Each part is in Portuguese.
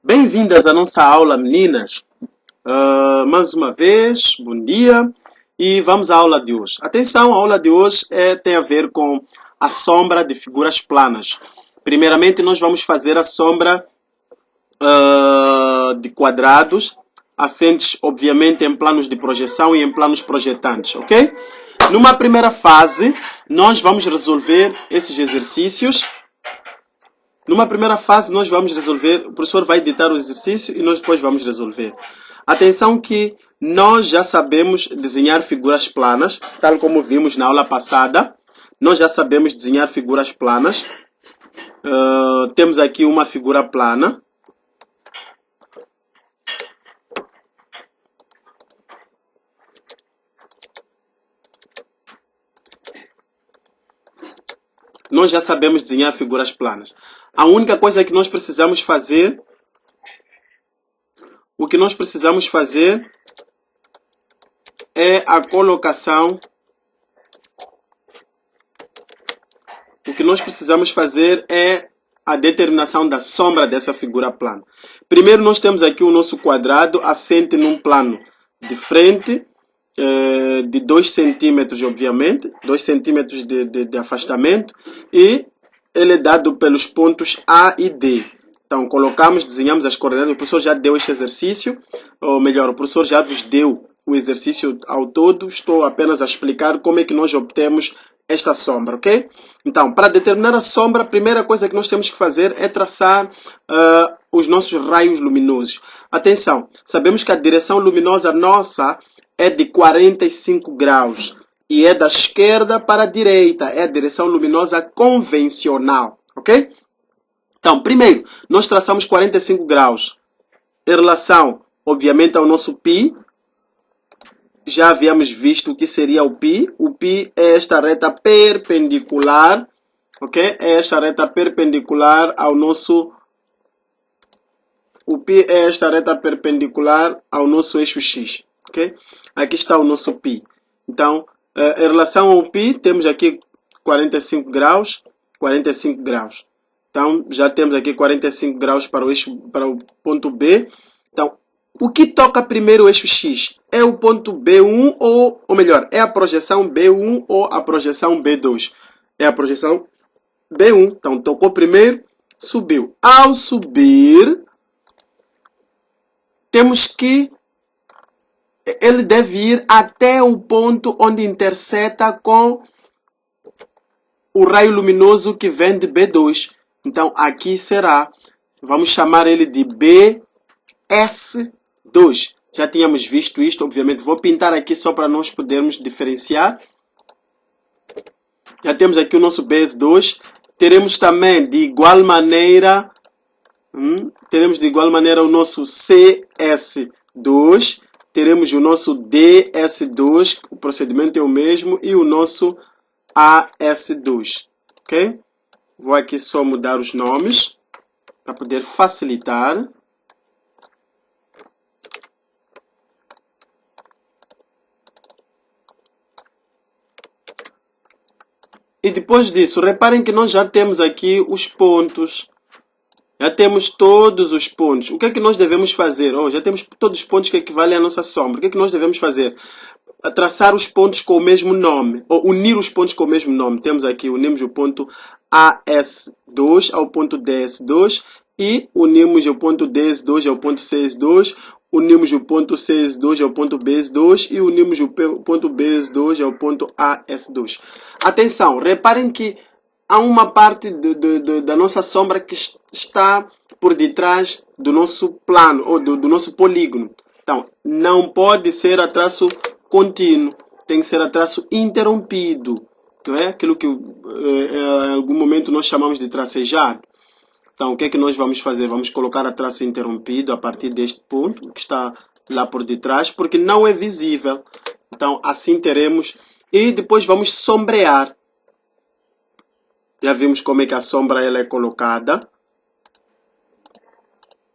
Bem-vindas à nossa aula, meninas. Mais uma vez, bom dia. E vamos à aula de hoje. Atenção, a aula de hoje tem a ver com a sombra de figuras planas. Primeiramente, nós vamos fazer a sombra de quadrados, assentes, obviamente, em planos de projeção e em planos projetantes, ok? Numa primeira fase, nós vamos resolver esses exercícios. Numa primeira fase, nós vamos resolver, o professor vai ditar o exercício e nós depois vamos resolver. Atenção que nós já sabemos desenhar figuras planas, tal como vimos na aula passada. Nós já sabemos desenhar figuras planas. Temos aqui uma figura plana. Nós já sabemos desenhar figuras planas. A única coisa que nós precisamos fazer, é a colocação. O que nós precisamos fazer é a determinação da sombra dessa figura plana. Primeiro nós temos aqui o nosso quadrado assente num plano de frente, de 2 centímetros, obviamente, 2 centímetros de afastamento, e ele é dado pelos pontos A e D. Então, colocamos, desenhamos as coordenadas. O professor já deu este exercício, ou melhor, o professor já vos deu o exercício ao todo. Estou apenas a explicar como é que nós obtemos esta sombra, ok? Então, para determinar a sombra, a primeira coisa que nós temos que fazer é traçar os nossos raios luminosos. Atenção, sabemos que a direção luminosa nossa é de 45 graus e é da esquerda para a direita, é a direção luminosa convencional, ok? Então, primeiro, nós traçamos 45 graus em relação, obviamente, ao nosso π. Já havíamos visto o que seria o π. O π é esta reta perpendicular, ok? É esta reta perpendicular ao nosso... O π é esta reta perpendicular ao nosso eixo x, ok? Aqui está o nosso π. Então, em relação ao π, temos aqui 45 graus, 45 graus. Então, já temos aqui 45 graus para o ponto B. Então, o que toca primeiro o eixo X? É o ponto B1 ou melhor, é a projeção B1 ou a projeção B2? É a projeção B1. Então, tocou primeiro, subiu. Ao subir, temos que ele deve ir até o ponto onde interseta com o raio luminoso que vem de B2. Então, aqui será, vamos chamar ele de BS2. Já tínhamos visto isto, obviamente. Vou pintar aqui só para nós podermos diferenciar. Já temos aqui o nosso BS2. Teremos também, de igual maneira, o nosso CS2. Teremos o nosso DS2, o procedimento é o mesmo, e o nosso AS2, ok? Vou aqui só mudar os nomes para poder facilitar. E depois disso, reparem que nós já temos aqui os pontos. Já temos todos os pontos. O que é que nós devemos fazer? Já temos todos os pontos que equivalem à nossa sombra. O que é que nós devemos fazer? Traçar os pontos com o mesmo nome, ou unir os pontos com o mesmo nome. Temos aqui, unimos o ponto AS2 ao ponto DS2 e unimos o ponto DS2 ao ponto CS2, unimos o ponto CS2 ao ponto BS2 e unimos o ponto BS2 ao ponto AS2. Atenção, reparem que há uma parte da nossa sombra que está por detrás do nosso plano, ou do nosso polígono. Então, não pode ser a traço contínuo, tem que ser a traço interrompido. Não é? Aquilo que em algum momento nós chamamos de tracejado. Então, o que é que nós vamos fazer? Vamos colocar a traço interrompido a partir deste ponto, que está lá por detrás, porque não é visível. Então, assim teremos. E depois vamos sombrear. Já vimos como é que a sombra ela é colocada.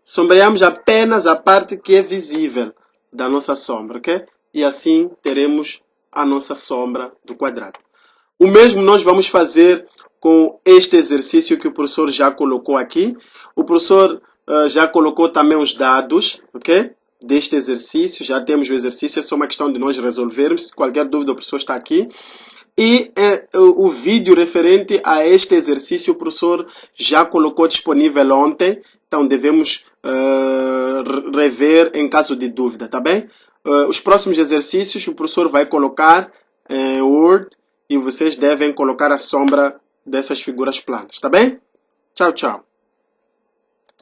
Sombreamos apenas a parte que é visível da nossa sombra, ok? E assim teremos a nossa sombra do quadrado. O mesmo nós vamos fazer com este exercício que o professor já colocou aqui. O professor já colocou também os dados, ok? Deste exercício, já temos o exercício, é só uma questão de nós resolvermos. Qualquer dúvida, o professor está aqui. E o vídeo referente a este exercício, o professor já colocou disponível ontem, então devemos rever em caso de dúvida, tá bem? Os próximos exercícios o professor vai colocar em Word e vocês devem colocar a sombra dessas figuras planas, tá bem? Tchau, tchau.